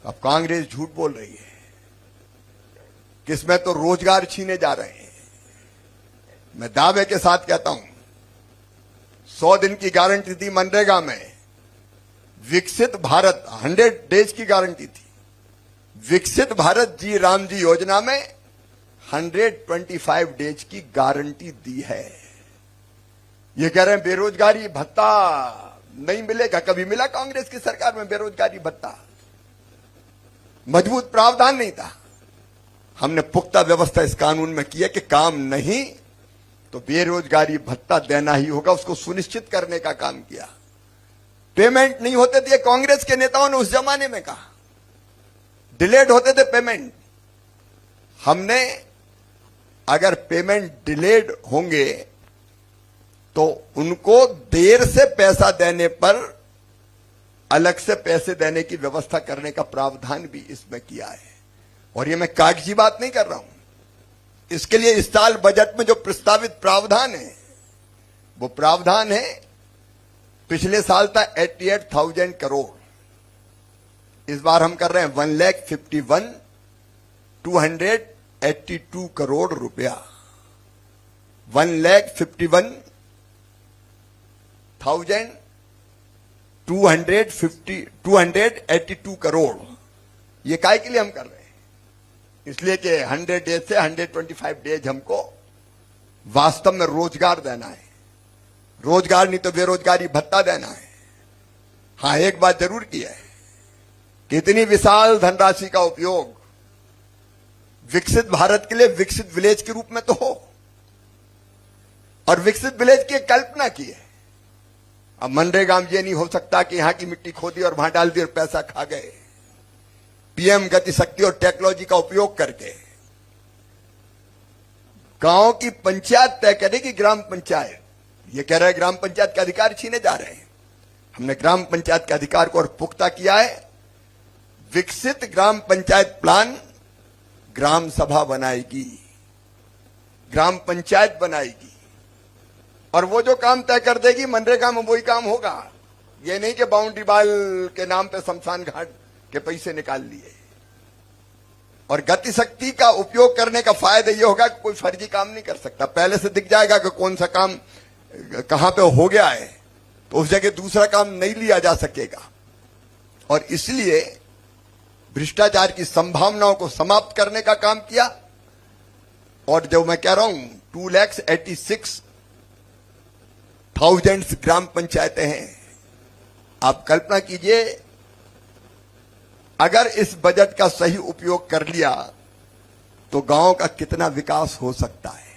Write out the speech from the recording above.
अब कांग्रेस झूठ बोल रही है कि इसमें तो रोजगार छीने जा रहे हैं। मैं दावे के साथ कहता हूं 100 दिन की गारंटी थी मनरेगा में, विकसित भारत 100 डेज की गारंटी थी। विकसित भारत जी राम जी योजना में 125 डेज की गारंटी दी है। ये कह रहे हैं बेरोजगारी भत्ता नहीं मिलेगा। कभी मिला कांग्रेस की सरकार में बेरोजगारी भत्ता? मजबूत प्रावधान नहीं था। हमने पुख्ता व्यवस्था इस कानून में की है कि काम नहीं तो बेरोजगारी भत्ता देना ही होगा, उसको सुनिश्चित करने का काम किया। पेमेंट नहीं होते थे, कांग्रेस के नेताओं ने उस जमाने में कहा। डिलेड होते थे पेमेंट। हमने अगर पेमेंट डिलेड होंगे तो उनको देर से पैसा देने पर अलग से पैसे देने की व्यवस्था करने का प्रावधान भी इसमें किया है। और ये मैं कागजी बात नहीं कर रहा हूं। इसके लिए इस साल बजट में जो प्रस्तावित प्रावधान है वो प्रावधान है, पिछले साल था 88,000 करोड़, इस बार हम कर रहे हैं 1,51,282 करोड़ रुपया। 1,51,282 करोड़। ये काय के लिए हम कर रहे हैं? इसलिए कि 100 डेज से 125 डेज हमको वास्तव में रोजगार देना है। रोजगार नहीं तो बेरोजगारी भत्ता देना है। हां, एक बात जरूर की है कि इतनी विशाल धनराशि का उपयोग विकसित भारत के लिए विकसित विलेज के रूप में तो हो, और विकसित विलेज की कल्पना की है। अब मनरेगा में ये नहीं हो सकता कि यहां की मिट्टी खोदी और वहां डाल दी और पैसा खा गए। पीएम गति शक्ति और टेक्नोलॉजी का उपयोग करके गांव की पंचायत तय करेगी। ग्राम पंचायत ये कह रहा है ग्राम पंचायत के अधिकार छीने जा रहे हैं। हमने ग्राम पंचायत के अधिकार को और पुख्ता किया है। विकसित ग्राम पंचायत प्लान ग्राम सभा बनाएगी, ग्राम पंचायत बनाएगी, और वो जो काम तय कर देगी मनरेगा में वही काम होगा। ये नहीं कि बाउंड्री वाल के नाम पे शमशान घाट के पैसे निकाल लिए। और गति शक्ति का उपयोग करने का फायदा यह होगा कि कोई फर्जी काम नहीं कर सकता। पहले से दिख जाएगा कि कौन सा काम कहां पे हो गया है, तो उस जगह दूसरा काम नहीं लिया जा सकेगा। और इसलिए भ्रष्टाचार की संभावनाओं को समाप्त करने का काम किया। और जो मैं कह रहा हूं 2,86,000 ग्राम पंचायतें हैं। आप कल्पना कीजिए, अगर इस बजट का सही उपयोग कर लिया तो गांव का कितना विकास हो सकता है।